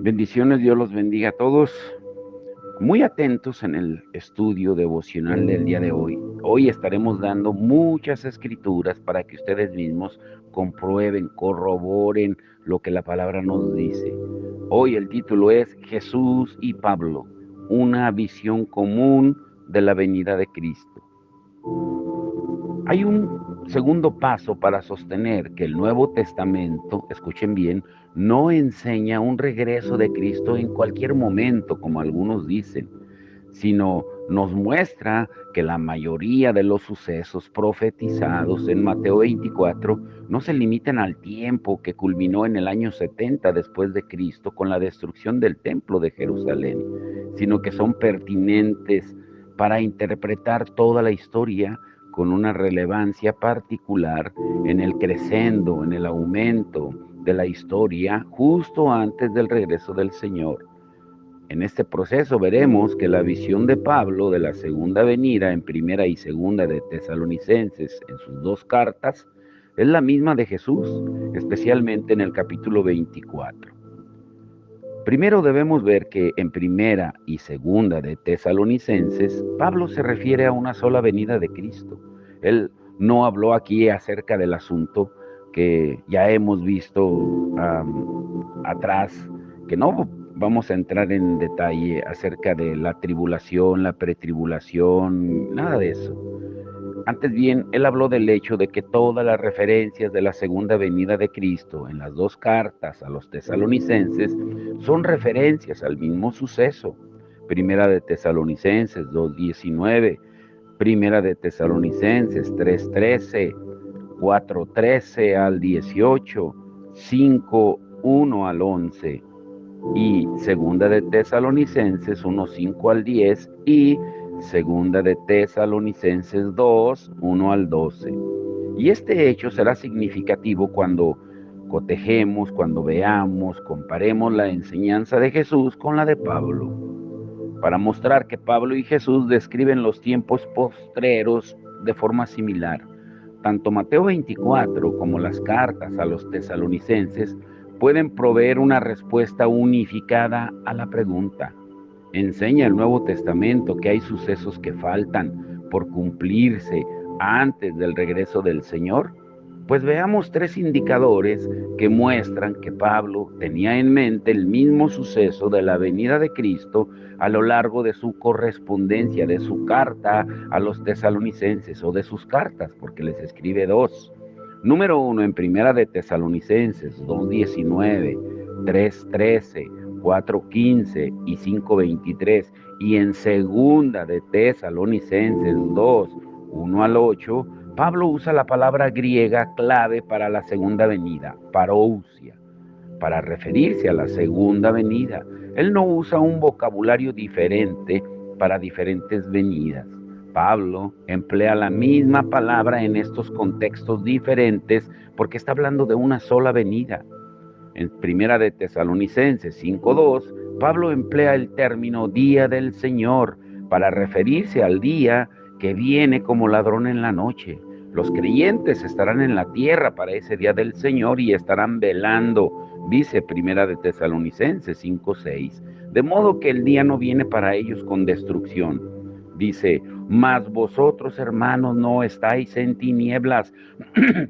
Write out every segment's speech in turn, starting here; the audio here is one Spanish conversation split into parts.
Bendiciones, Dios los bendiga a todos. Muy atentos en el estudio devocional del día de hoy. Hoy estaremos dando muchas escrituras para que ustedes mismos comprueben, corroboren lo que la palabra nos dice. Hoy el título es Jesús y Pablo, una visión común de la venida de Cristo. Hay un segundo paso para sostener que el Nuevo Testamento, escuchen bien, no enseña un regreso de Cristo en cualquier momento, como algunos dicen, sino nos muestra que la mayoría de los sucesos profetizados en Mateo 24 no se limitan al tiempo que culminó en el año 70 después de Cristo con la destrucción del templo de Jerusalén, sino que son pertinentes para interpretar toda la historia con una relevancia particular en el crescendo, en el aumento de la historia justo antes del regreso del Señor. En este proceso veremos que la visión de Pablo de la segunda venida en primera y segunda de Tesalonicenses en sus dos cartas es la misma de Jesús, especialmente en el capítulo 24. Primero debemos ver que en primera y segunda de Tesalonicenses, Pablo se refiere a una sola venida de Cristo. Él no habló aquí acerca del asunto que ya hemos visto atrás, que no vamos a entrar en detalle acerca de la tribulación, la pretribulación, nada de eso. Antes bien, él habló del hecho de que todas las referencias de la segunda venida de Cristo en las dos cartas a los tesalonicenses son referencias al mismo suceso. Primera de Tesalonicenses 2:19, Primera de Tesalonicenses 3:13, 4:13 al 18, 5:1 al 11 y Segunda de Tesalonicenses 1:5 al 10 y Segunda de Tesalonicenses 2:1 al 12. Y este hecho será significativo cuando cotejemos, cuando veamos, comparemos la enseñanza de Jesús con la de Pablo, para mostrar que Pablo y Jesús describen los tiempos postreros de forma similar. Tanto Mateo 24 como las cartas a los tesalonicenses pueden proveer una respuesta unificada a la pregunta. ¿Enseña el Nuevo Testamento que hay sucesos que faltan por cumplirse antes del regreso del Señor? Pues veamos tres indicadores que muestran que Pablo tenía en mente el mismo suceso de la venida de Cristo a lo largo de su correspondencia, de su carta a los tesalonicenses o de sus cartas, porque les escribe dos. Número uno, en primera de Tesalonicenses 2:19, 3:13, 4:15 y 5:23, y en segunda de Tesalonicenses 2:1 al 8, Pablo usa la palabra griega clave para la segunda venida, parousia, para referirse a la segunda venida. Él no usa un vocabulario diferente para diferentes venidas. Pablo emplea la misma palabra en estos contextos diferentes porque está hablando de una sola venida. En primera de Tesalonicenses 5:2, Pablo emplea el término día del Señor para referirse al día que viene como ladrón en la noche. Los creyentes estarán en la tierra para ese día del Señor y estarán velando, dice primera de Tesalonicenses 5:6. De modo que el día no viene para ellos con destrucción. Dice, mas vosotros, hermanos, no estáis en tinieblas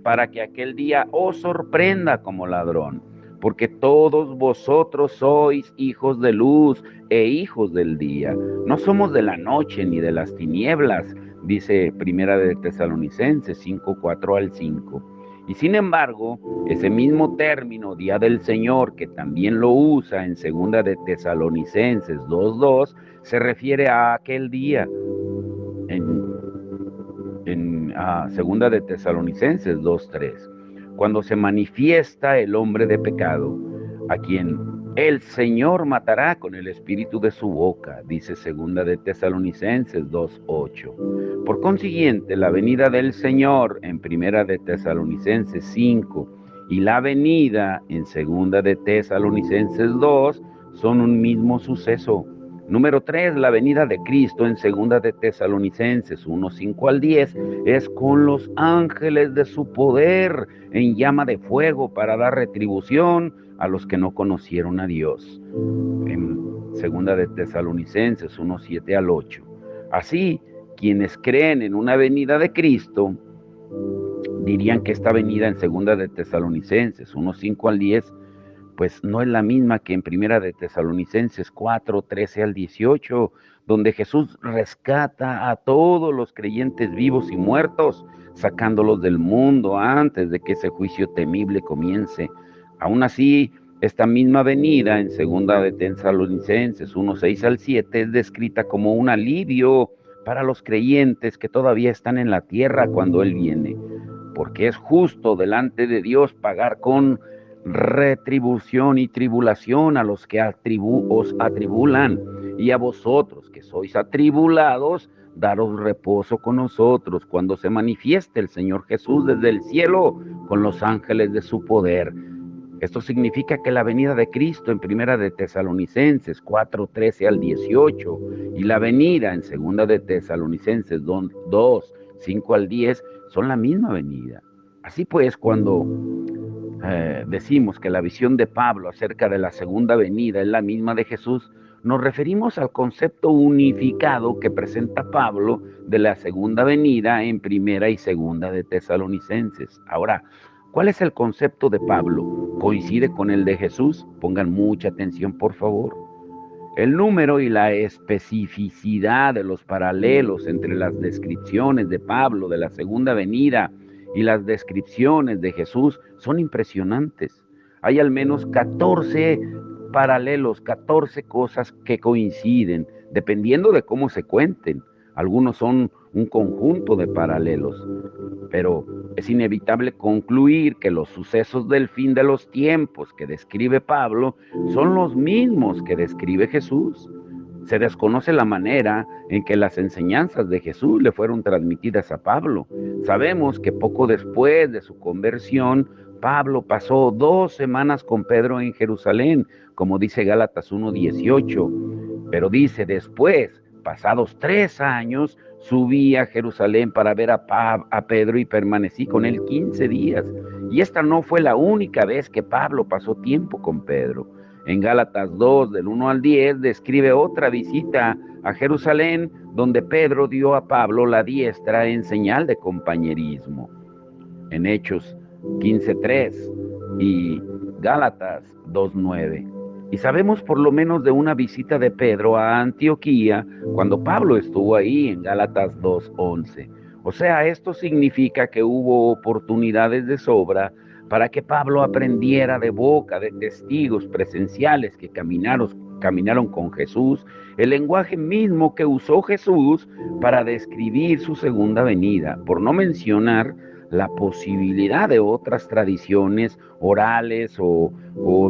para que aquel día os sorprenda como ladrón, porque todos vosotros sois hijos de luz e hijos del día. No somos de la noche ni de las tinieblas, dice primera de Tesalonicenses 5:4 al 5. Y sin embargo, ese mismo término, día del Señor, que también lo usa en segunda de Tesalonicenses 2:2, se refiere a aquel día. En segunda de Tesalonicenses 2:3, cuando se manifiesta el hombre de pecado, a quien el Señor matará con el espíritu de su boca, dice segunda de Tesalonicenses 2:8. Por consiguiente, la venida del Señor en primera de Tesalonicenses 5 y la venida en segunda de Tesalonicenses 2 son un mismo suceso. Número 3, la venida de Cristo en segunda de Tesalonicenses 1:5 al 10 es con los ángeles de su poder en llama de fuego para dar retribución a los que no conocieron a Dios. En segunda de Tesalonicenses 1:7 al 8. Así, quienes creen en una venida de Cristo dirían que esta venida en segunda de Tesalonicenses 1:5 al 10 pues no es la misma que en primera de Tesalonicenses 4:13 al 18, donde Jesús rescata a todos los creyentes vivos y muertos, sacándolos del mundo antes de que ese juicio temible comience. Aún así, esta misma venida en segunda de Tesalonicenses 1:6 al 7 es descrita como un alivio para los creyentes que todavía están en la tierra cuando Él viene, porque es justo delante de Dios pagar con retribución y tribulación a los que os atribulan, y a vosotros que sois atribulados, daros reposo con nosotros cuando se manifieste el Señor Jesús desde el cielo con los ángeles de su poder. Esto significa que la venida de Cristo en primera de Tesalonicenses 4:13 al 18 y la venida en segunda de Tesalonicenses 2:5 al 10 son la misma venida. Así pues, cuando decimos que la visión de Pablo acerca de la segunda venida es la misma de Jesús, nos referimos al concepto unificado que presenta Pablo de la segunda venida en primera y segunda de Tesalonicenses. Ahora, ¿cuál es el concepto de Pablo? ¿Coincide con el de Jesús? Pongan mucha atención, por favor. El número y la especificidad de los paralelos entre las descripciones de Pablo de la segunda venida y las descripciones de Jesús son impresionantes. Hay al menos 14 paralelos, 14 cosas que coinciden, dependiendo de cómo se cuenten. Algunos son un conjunto de paralelos, pero es inevitable concluir que los sucesos del fin de los tiempos que describe Pablo son los mismos que describe Jesús. Se desconoce la manera en que las enseñanzas de Jesús le fueron transmitidas a Pablo. Sabemos que poco después de su conversión, Pablo pasó 2 semanas con Pedro en Jerusalén, como dice Gálatas 1:18, pero dice después, pasados 3 años, subí a Jerusalén para ver a Pedro y permanecí con él 15 días. Y esta no fue la única vez que Pablo pasó tiempo con Pedro. En Gálatas 2, del 1 al 10, describe otra visita a Jerusalén, donde Pedro dio a Pablo la diestra en señal de compañerismo. En Hechos 15:3 y Gálatas 2:9. Y sabemos por lo menos de una visita de Pedro a Antioquía cuando Pablo estuvo ahí en Gálatas 2:11. O sea, esto significa que hubo oportunidades de sobra para que Pablo aprendiera de boca de testigos presenciales que caminaron con Jesús el lenguaje mismo que usó Jesús para describir su segunda venida, por no mencionar la posibilidad de otras tradiciones orales o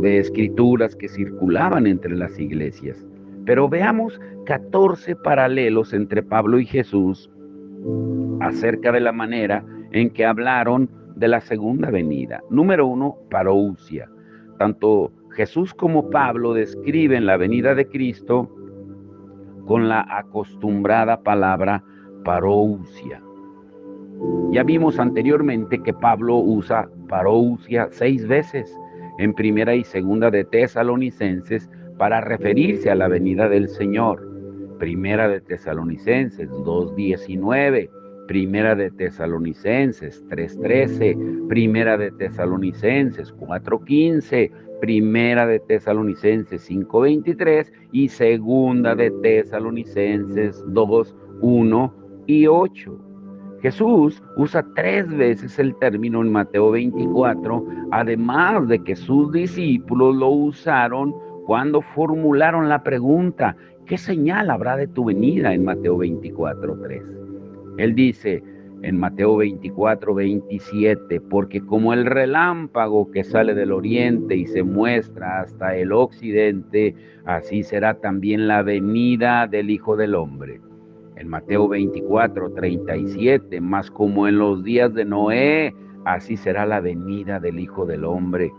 de escrituras que circulaban entre las iglesias. Pero veamos 14 paralelos entre Pablo y Jesús acerca de la manera en que hablaron de la segunda venida. Número 1, parousia. Tanto Jesús como Pablo describen la venida de Cristo con la acostumbrada palabra parousia. Ya vimos anteriormente que Pablo usa parousia 6 veces en primera y segunda de Tesalonicenses para referirse a la venida del Señor. Primera de Tesalonicenses 2:19, primera de Tesalonicenses 3:13, primera de Tesalonicenses 4:15, primera de Tesalonicenses 5:23 y segunda de Tesalonicenses 2:1 y 8. Jesús usa 3 veces el término en Mateo 24, además de que sus discípulos lo usaron cuando formularon la pregunta, ¿qué señal habrá de tu venida en Mateo 24:3? Él dice en Mateo 24:27, porque como el relámpago que sale del oriente y se muestra hasta el occidente, así será también la venida del Hijo del Hombre. En Mateo 24:37, más como en los días de Noé, así será la venida del Hijo del Hombre.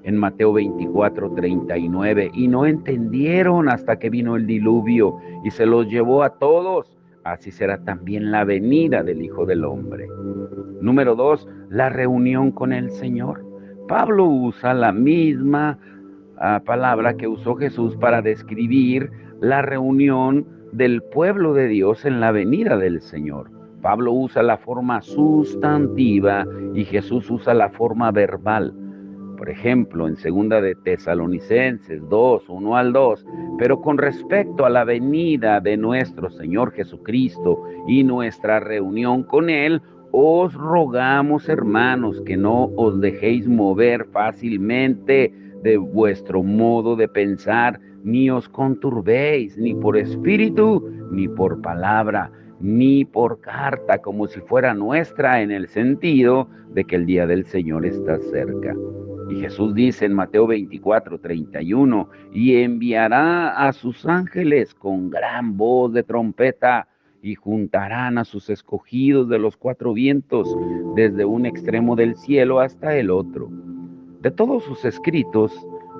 En Mateo 24:39, y no entendieron hasta que vino el diluvio y se los llevó a todos, así será también la venida del Hijo del Hombre. Número 2, la reunión con el Señor. Pablo usa la misma palabra que usó Jesús para describir la reunión del pueblo de Dios en la venida del Señor. Pablo usa la forma sustantiva y Jesús usa la forma verbal. Por ejemplo, en 2 de Tesalonicenses 2, 1 al 2, pero con respecto a la venida de nuestro Señor Jesucristo y nuestra reunión con Él, os rogamos, hermanos, que no os dejéis mover fácilmente de vuestro modo de pensar, ni os conturbéis, ni por espíritu, ni por palabra, ni por carta, como si fuera nuestra, en el sentido de que el día del Señor está cerca. Y Jesús dice en Mateo 24:31, y enviará a sus ángeles con gran voz de trompeta, y juntarán a sus escogidos de los cuatro vientos, desde un extremo del cielo hasta el otro. De todos sus escritos,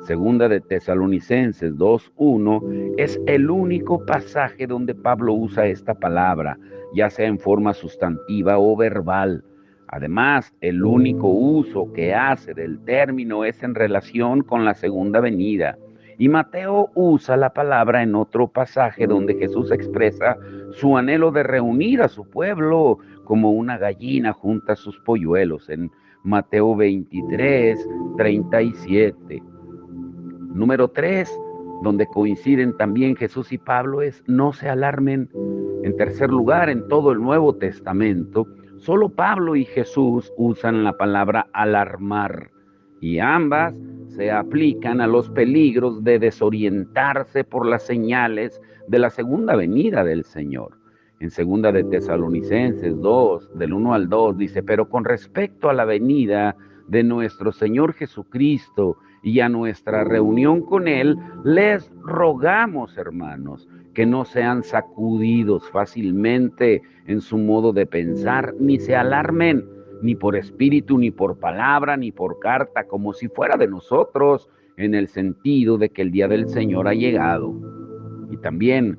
2 de Tesalonicenses 2:1 es el único pasaje donde Pablo usa esta palabra, ya sea en forma sustantiva o verbal. Además, el único uso que hace del término es en relación con la segunda venida. Y Mateo usa la palabra en otro pasaje donde Jesús expresa su anhelo de reunir a su pueblo como una gallina junta sus polluelos, en Mateo 23:37. Número 3, donde coinciden también Jesús y Pablo, es no se alarmen. En tercer lugar, en todo el Nuevo Testamento, solo Pablo y Jesús usan la palabra alarmar, y ambas se aplican a los peligros de desorientarse por las señales de la segunda venida del Señor. En 2 de Tesalonicenses 2, del 1 al 2, dice, pero con respecto a la venida de nuestro Señor Jesucristo y a nuestra reunión con Él, les rogamos, hermanos, que no sean sacudidos fácilmente en su modo de pensar, ni se alarmen, ni por espíritu, ni por palabra, ni por carta, como si fuera de nosotros, en el sentido de que el día del Señor ha llegado. Y también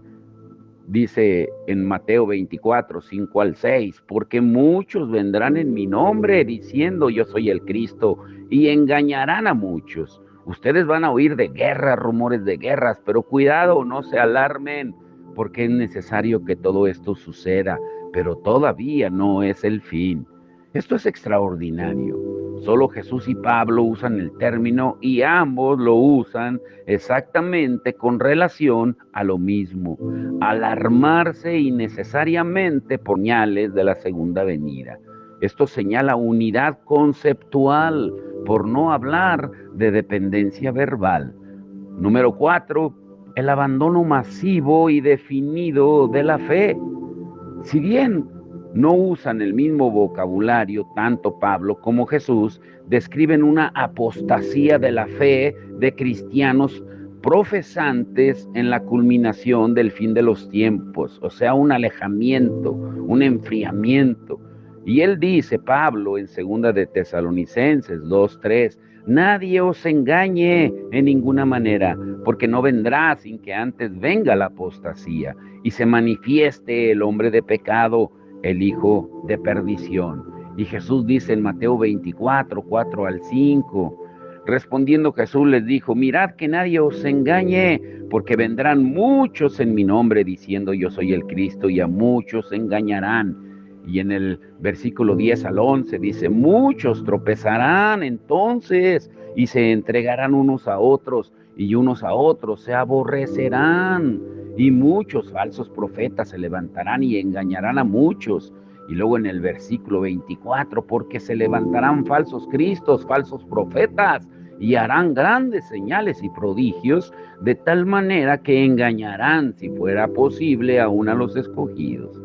dice en Mateo 24:5 al 6, porque muchos vendrán en mi nombre diciendo yo soy el Cristo y engañarán a muchos. Ustedes van a oír de guerras, rumores de guerras, pero cuidado, no se alarmen, porque es necesario que todo esto suceda, pero todavía no es el fin. Esto es extraordinario. Solo Jesús y Pablo usan el término y ambos lo usan exactamente con relación a lo mismo: alarmarse innecesariamente por señales de la segunda venida. Esto señala unidad conceptual, por no hablar de dependencia verbal. Número 4, el abandono masivo y definido de la fe. Si bien no usan el mismo vocabulario, tanto Pablo como Jesús describen una apostasía de la fe de cristianos profesantes en la culminación del fin de los tiempos, o sea, un alejamiento, un enfriamiento. Y él dice, Pablo, en 2 de Tesalonicenses 2:3, nadie os engañe en ninguna manera, porque no vendrá sin que antes venga la apostasía y se manifieste el hombre de pecado, el hijo de perdición. Y Jesús dice en Mateo 24:4 al 5, respondiendo Jesús les dijo, mirad que nadie os engañe, porque vendrán muchos en mi nombre diciendo yo soy el Cristo, y a muchos engañarán. Y en el versículo 10 al 11 dice, muchos tropezarán entonces y se entregarán unos a otros, y unos a otros se aborrecerán, y muchos falsos profetas se levantarán y engañarán a muchos. Y luego en el versículo 24, porque se levantarán falsos cristos, falsos profetas, y harán grandes señales y prodigios, de tal manera que engañarán, si fuera posible, aún a los escogidos.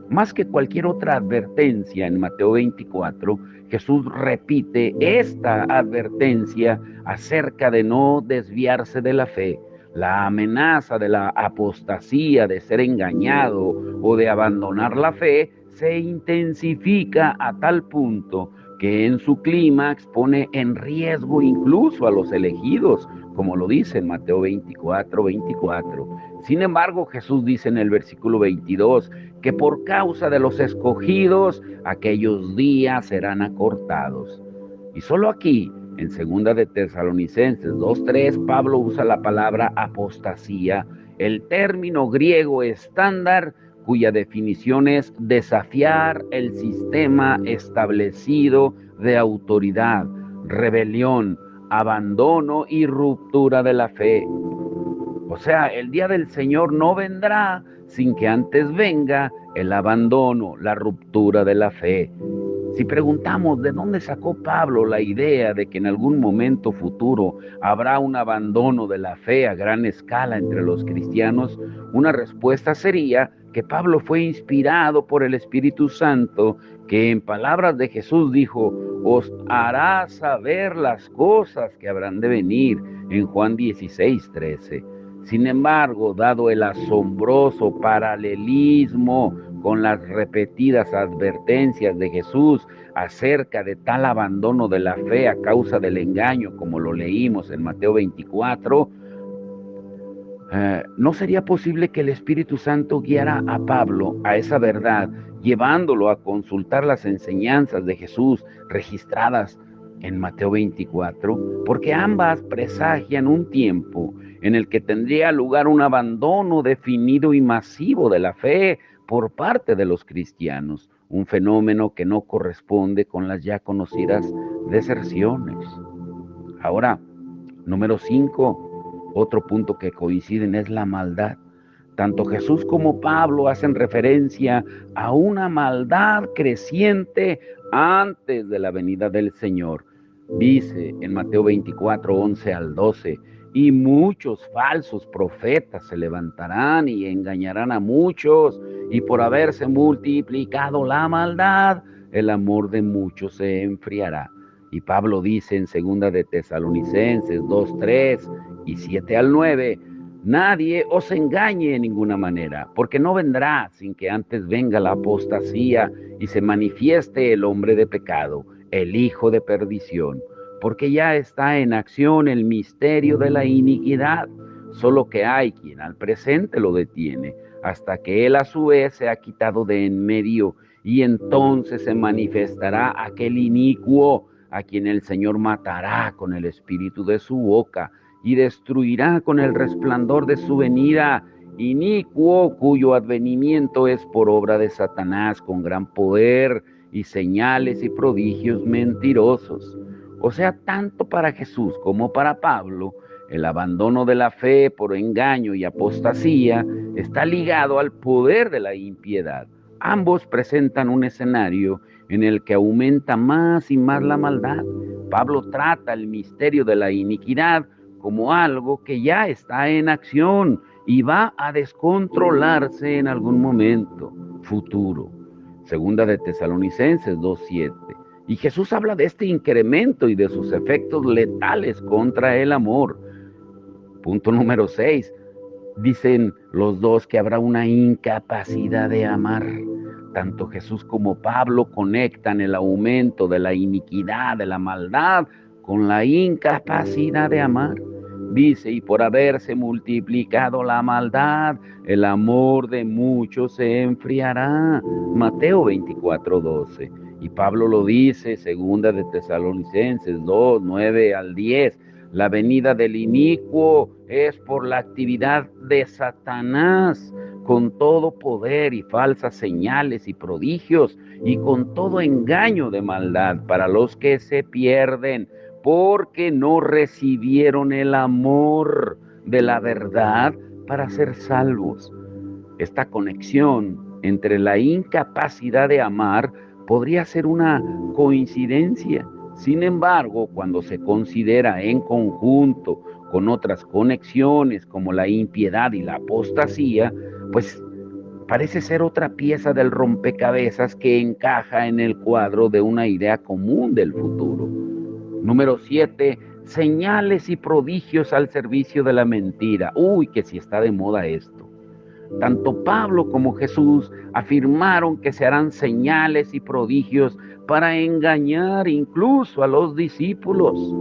Más que cualquier otra advertencia en Mateo 24, Jesús repite esta advertencia acerca de no desviarse de la fe. La amenaza de la apostasía, de ser engañado o de abandonar la fe, se intensifica a tal punto que en su clímax pone en riesgo incluso a los elegidos, como lo dice en Mateo 24:24. Sin embargo, Jesús dice en el versículo 22 que por causa de los escogidos aquellos días serán acortados. Y solo aquí, En segunda de Tesalonicenses 2:3, Pablo usa la palabra apostasía, el término griego estándar cuya definición es desafiar el sistema establecido de autoridad, rebelión, abandono y ruptura de la fe. O sea, el día del Señor no vendrá sin que antes venga el abandono, la ruptura de la fe. Si preguntamos de dónde sacó Pablo la idea de que en algún momento futuro habrá un abandono de la fe a gran escala entre los cristianos, una respuesta sería que Pablo fue inspirado por el Espíritu Santo, que en palabras de Jesús dijo, os hará saber las cosas que habrán de venir, en Juan 16:13. Sin embargo, dado el asombroso paralelismo con las repetidas advertencias de Jesús acerca de tal abandono de la fe a causa del engaño, como lo leímos en Mateo 24, ¿no sería posible que el Espíritu Santo guiara a Pablo a esa verdad, llevándolo a consultar las enseñanzas de Jesús registradas en Mateo 24? Porque ambas presagian un tiempo en el que tendría lugar un abandono definido y masivo de la fe por parte de los cristianos, un fenómeno que no corresponde con las ya conocidas deserciones. Ahora, número 5, otro punto que coinciden es la maldad. Tanto Jesús como Pablo hacen referencia a una maldad creciente antes de la venida del Señor. Dice en Mateo 24, 11 al 12, y muchos falsos profetas se levantarán y engañarán a muchos, y por haberse multiplicado la maldad, el amor de muchos se enfriará. Y Pablo dice en segunda de Tesalonicenses 2:3 y 7 al 9, nadie os engañe en ninguna manera, porque no vendrá sin que antes venga la apostasía y se manifieste el hombre de pecado, el hijo de perdición, porque ya está en acción el misterio de la iniquidad, solo que hay quien al presente lo detiene, hasta que él a su vez se ha quitado de en medio, y entonces se manifestará aquel inicuo, a quien el Señor matará con el espíritu de su boca y destruirá con el resplandor de su venida, inicuo cuyo advenimiento es por obra de Satanás con gran poder y señales y prodigios mentirosos. O sea, tanto para Jesús como para Pablo, el abandono de la fe por engaño y apostasía está ligado al poder de la impiedad. Ambos presentan un escenario en el que aumenta más y más la maldad. Pablo trata el misterio de la iniquidad como algo que ya está en acción y va a descontrolarse en algún momento futuro. Segunda de Tesalonicenses 2:7. Y Jesús habla de este incremento y de sus efectos letales contra el amor. Punto número 6. Dicen los dos que habrá una incapacidad de amar. Tanto Jesús como Pablo conectan el aumento de la iniquidad, de la maldad, con la incapacidad de amar. Dice, y por haberse multiplicado la maldad, el amor de muchos se enfriará. Mateo 24:12. Y Pablo lo dice, segunda de Tesalonicenses 2, 9 al 10. La venida del inicuo es por la actividad de Satanás, con todo poder y falsas señales y prodigios, y con todo engaño de maldad para los que se pierden, porque no recibieron el amor de la verdad para ser salvos. Esta conexión entre la incapacidad de amar podría ser una coincidencia. Sin embargo, cuando se considera en conjunto con otras conexiones como la impiedad y la apostasía, pues parece ser otra pieza del rompecabezas que encaja en el cuadro de una idea común del futuro. Número 7, señales y prodigios al servicio de la mentira. Uy, que si está de moda esto. Tanto Pablo como Jesús afirmaron que se harán señales y prodigios para engañar incluso a los discípulos.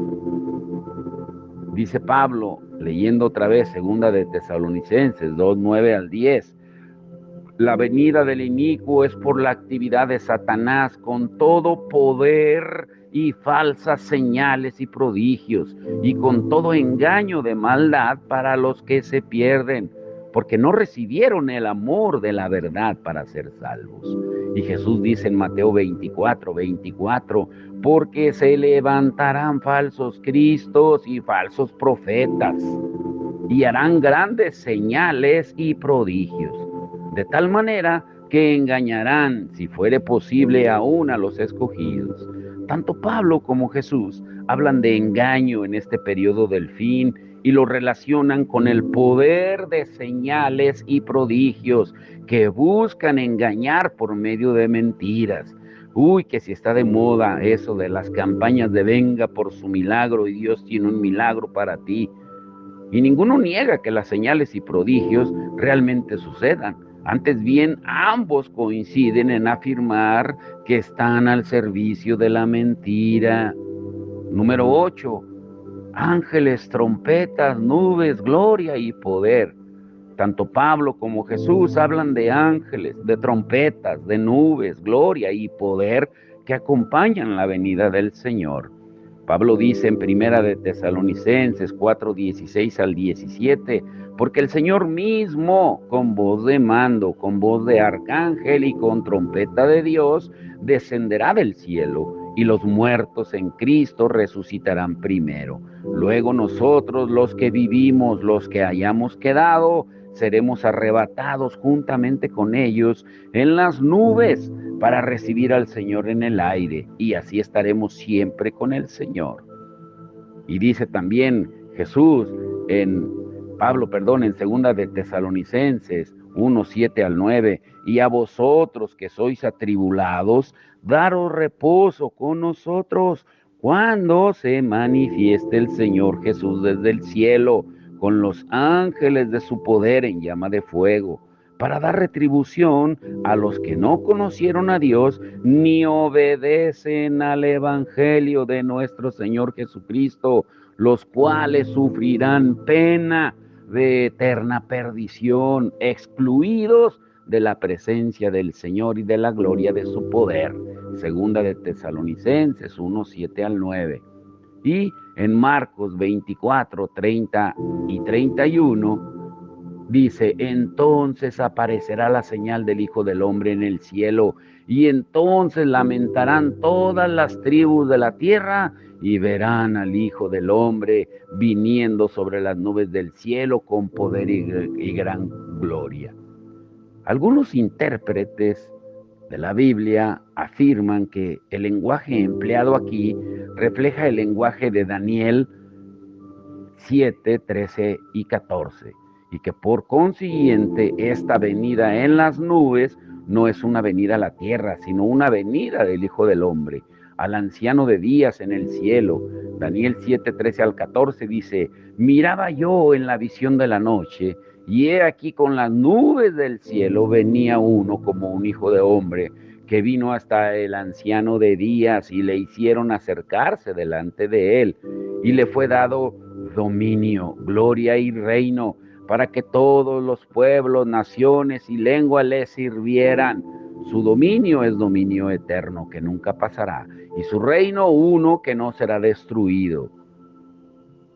Dice Pablo, leyendo otra vez segunda de Tesalonicenses 2, 9 al 10, la venida del inicuo es por la actividad de Satanás con todo poder y falsas señales y prodigios, y con todo engaño de maldad para los que se pierden, porque no recibieron el amor de la verdad para ser salvos. Y Jesús dice en Mateo 24, porque se levantarán falsos cristos y falsos profetas, y harán grandes señales y prodigios, de tal manera que engañarán, si fuere posible, aún a los escogidos. Tanto Pablo como Jesús hablan de engaño en este periodo del fin y lo relacionan con el poder de señales y prodigios que buscan engañar por medio de mentiras. Uy, que si está de moda eso de las campañas de venga por su milagro y Dios tiene un milagro para ti. Y ninguno niega que las señales y prodigios realmente sucedan. Antes bien, ambos coinciden en afirmar que están al servicio de la mentira. Número 8. Ángeles, trompetas, nubes, gloria y poder. Tanto Pablo como Jesús hablan de ángeles, de trompetas, de nubes, gloria y poder que acompañan la venida del Señor. Pablo dice en Primera de Tesalonicenses 4:16 al 17, porque el Señor mismo, con voz de mando, con voz de arcángel y con trompeta de Dios, descenderá del cielo, y los muertos en Cristo resucitarán primero. Luego nosotros, los que vivimos, los que hayamos quedado, seremos arrebatados juntamente con ellos en las nubes para recibir al Señor en el aire, y así estaremos siempre con el Señor. Y dice también Jesús en segunda de Tesalonicenses 1:7 al 9, y a vosotros que sois atribulados, daros reposo con nosotros cuando se manifieste el Señor Jesús desde el cielo, con los ángeles de su poder en llama de fuego, para dar retribución a los que no conocieron a Dios ni obedecen al Evangelio de nuestro Señor Jesucristo, los cuales sufrirán pena de eterna perdición, excluidos de la presencia del Señor y de la gloria de su poder. Segunda de Tesalonicenses 1:7 al 9. Y en Marcos 24:30 y 31 dice, entonces aparecerá la señal del Hijo del Hombre en el cielo, y entonces lamentarán todas las tribus de la tierra, y verán al Hijo del Hombre viniendo sobre las nubes del cielo con poder y gran gloria. Algunos intérpretes de la Biblia afirman que el lenguaje empleado aquí refleja el lenguaje de Daniel 7, 13 y 14, y que por consiguiente esta venida en las nubes no es una venida a la tierra, sino una venida del Hijo del Hombre, al anciano de días en el cielo. Daniel 7, 13 al 14 dice, miraba yo en la visión de la noche, y he aquí con las nubes del cielo venía uno como un hijo de hombre, que vino hasta el anciano de días y le hicieron acercarse delante de él, y le fue dado dominio, gloria y reino, para que todos los pueblos, naciones y lenguas le sirvieran. Su dominio es dominio eterno que nunca pasará, y su reino uno que no será destruido.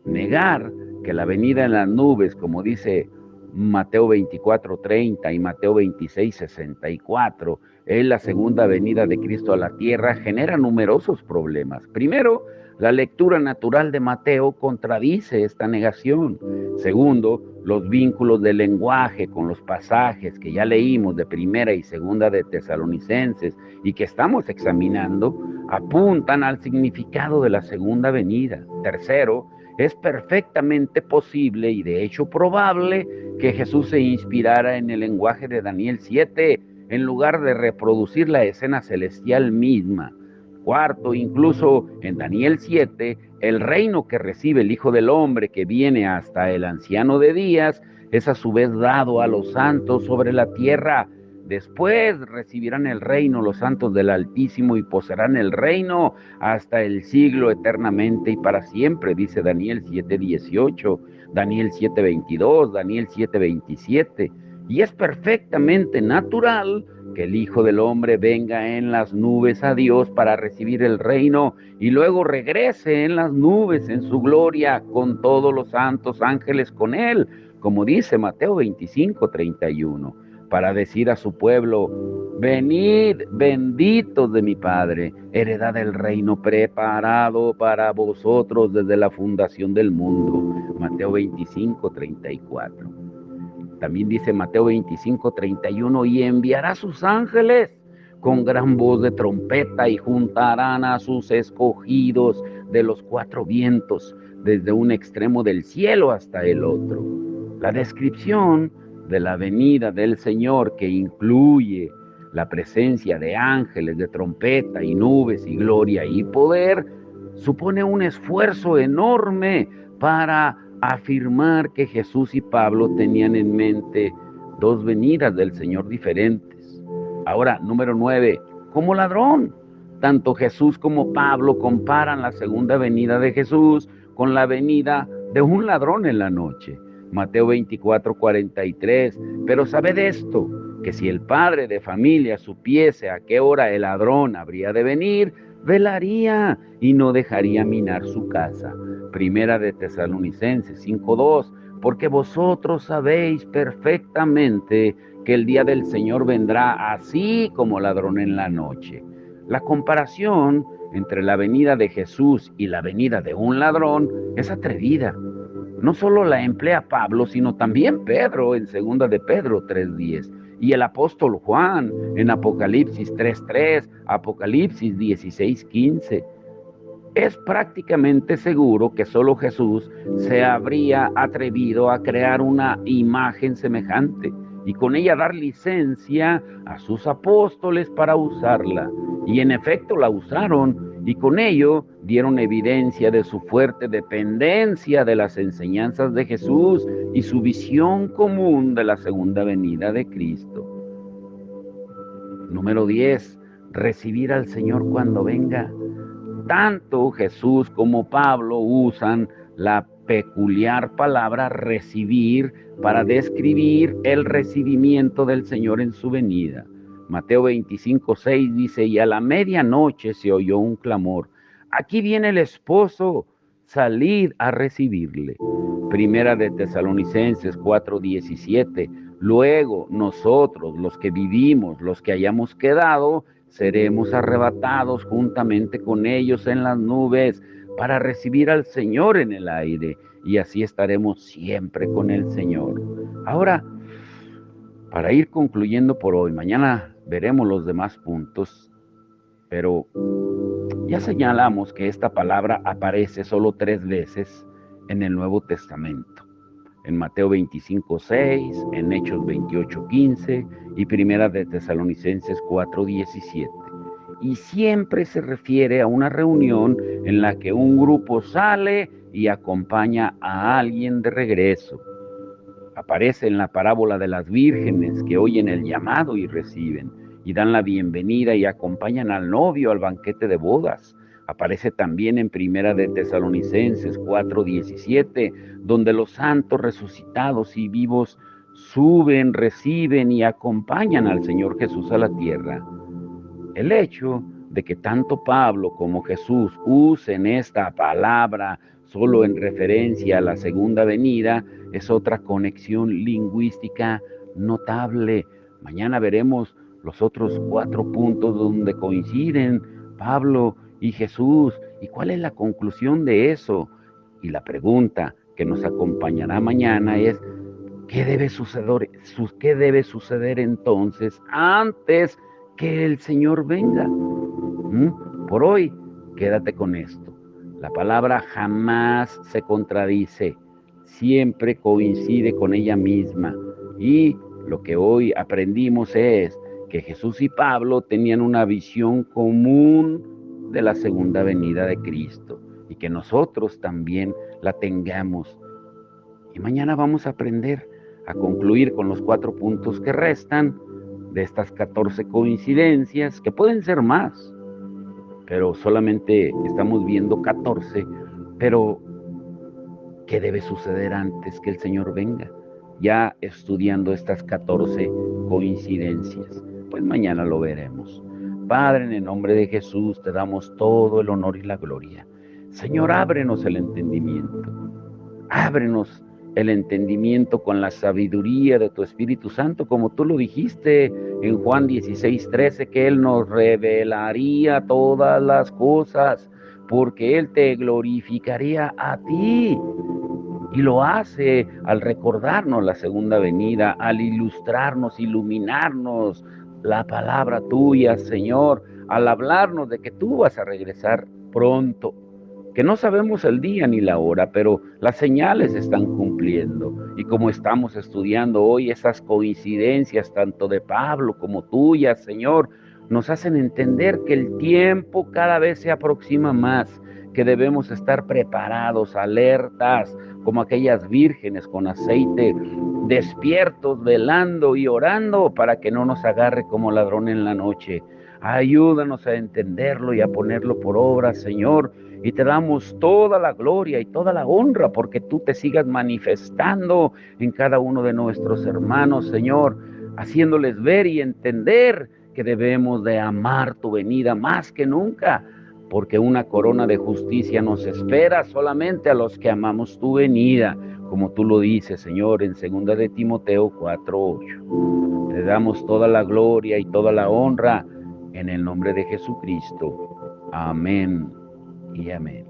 Negar que la venida en las nubes, como dice Mateo 24:30 y Mateo 26:64, es la segunda venida de Cristo a la tierra, genera numerosos problemas. Primero, la lectura natural de Mateo contradice esta negación. Segundo, los vínculos del lenguaje con los pasajes que ya leímos de Primera y Segunda de Tesalonicenses y que estamos examinando, apuntan al significado de la segunda venida. Tercero, es perfectamente posible y de hecho probable que Jesús se inspirara en el lenguaje de Daniel 7 en lugar de reproducir la escena celestial misma. Cuarto, incluso en Daniel 7, el reino que recibe el Hijo del Hombre que viene hasta el anciano de días es a su vez dado a los santos sobre la tierra. Después recibirán el reino los santos del Altísimo y poseerán el reino hasta el siglo eternamente y para siempre, dice Daniel 7:18, Daniel 7:22, Daniel 7:27. Y es perfectamente natural que el Hijo del Hombre venga en las nubes a Dios para recibir el reino y luego regrese en las nubes en su gloria con todos los santos ángeles con él, como dice Mateo 25:31, para decir a su pueblo: venid, benditos de mi Padre, heredad del reino preparado para vosotros desde la fundación del mundo. Mateo 25:34. También dice Mateo 25:31, y enviará a sus ángeles con gran voz de trompeta y juntarán a sus escogidos de los cuatro vientos, desde un extremo del cielo hasta el otro. La descripción de la venida del Señor, que incluye la presencia de ángeles, de trompeta y nubes y gloria y poder, supone un esfuerzo enorme para afirmar que Jesús y Pablo tenían en mente dos venidas del Señor diferentes. Ahora, número 9, como ladrón. Tanto Jesús como Pablo comparan la segunda venida de Jesús con la venida de un ladrón en la noche. Mateo 24:43. Pero sabed esto, que si el padre de familia supiese a qué hora el ladrón habría de venir, velaría y no dejaría minar su casa. Primera de Tesalonicenses 5:2, porque vosotros sabéis perfectamente que el día del Señor vendrá así como ladrón en la noche. La comparación entre la venida de Jesús y la venida de un ladrón es atrevida. No solo la emplea Pablo, sino también Pedro en segunda de Pedro 3:10 y el apóstol Juan en Apocalipsis 3:3, Apocalipsis 16:15. Es prácticamente seguro que solo Jesús se habría atrevido a crear una imagen semejante y con ella dar licencia a sus apóstoles para usarla. Y en efecto la usaron y con ello dieron evidencia de su fuerte dependencia de las enseñanzas de Jesús y su visión común de la segunda venida de Cristo. Número 10. Recibir al Señor cuando venga. Tanto Jesús como Pablo usan la peculiar palabra recibir para describir el recibimiento del Señor en su venida. Mateo 25:6 dice, y a la medianoche se oyó un clamor: aquí viene el esposo, salid a recibirle. Primera de Tesalonicenses 4:17, luego nosotros, los que vivimos, los que hayamos quedado, seremos arrebatados juntamente con ellos en las nubes para recibir al Señor en el aire, y así estaremos siempre con el Señor. Ahora, para ir concluyendo por hoy, mañana veremos los demás puntos, pero ya señalamos que esta palabra aparece solo 3 veces en el Nuevo Testamento. En Mateo 25:6, en Hechos 28:15 y Primera de Tesalonicenses 4:17. Y siempre se refiere a una reunión en la que un grupo sale y acompaña a alguien de regreso. Aparece en la parábola de las vírgenes que oyen el llamado y reciben, y dan la bienvenida y acompañan al novio al banquete de bodas. Aparece también en Primera de Tesalonicenses 4:17, donde los santos resucitados y vivos suben, reciben y acompañan al Señor Jesús a la tierra. El hecho de que tanto Pablo como Jesús usen esta palabra solo en referencia a la segunda venida es otra conexión lingüística notable. Mañana veremos los otros 4 puntos donde coinciden Pablo y Jesús y cuál es la conclusión de eso. Y la pregunta que nos acompañará mañana es: ¿qué debe suceder entonces antes que el Señor venga? Por hoy, quédate con esto. La palabra jamás se contradice, siempre coincide con ella misma. Y lo que hoy aprendimos es que Jesús y Pablo tenían una visión común de la segunda venida de Cristo y que nosotros también la tengamos. Y mañana vamos a aprender a concluir con los 4 puntos que restan de estas 14 coincidencias, que pueden ser más, pero solamente estamos viendo 14, pero ¿qué debe suceder antes que el Señor venga? ya estudiando estas 14 coincidencias. Pues mañana lo veremos. Padre, en el nombre de Jesús te damos todo el honor y la gloria. Señor, ábrenos el entendimiento. Ábrenos el entendimiento con la sabiduría de tu Espíritu Santo, como tú lo dijiste en Juan 16:13, que Él nos revelaría todas las cosas, porque Él te glorificaría a ti. Y lo hace al recordarnos la segunda venida, al ilustrarnos, iluminarnos la palabra tuya, Señor, al hablarnos de que tú vas a regresar pronto, que no sabemos el día ni la hora, pero las señales están cumpliendo. Y como estamos estudiando hoy esas coincidencias, tanto de Pablo como tuyas, Señor, nos hacen entender que el tiempo cada vez se aproxima más, que debemos estar preparados, alertas, como aquellas vírgenes con aceite, despiertos, velando y orando para que no nos agarre como ladrón en la noche. Ayúdanos a entenderlo y a ponerlo por obra, Señor, y te damos toda la gloria y toda la honra porque tú te sigas manifestando en cada uno de nuestros hermanos, Señor, haciéndoles ver y entender que debemos de amar tu venida más que nunca, porque una corona de justicia nos espera solamente a los que amamos tu venida, como tú lo dices, Señor, en 2 de Timoteo 4:8. Te damos toda la gloria y toda la honra en el nombre de Jesucristo. Amén y amén.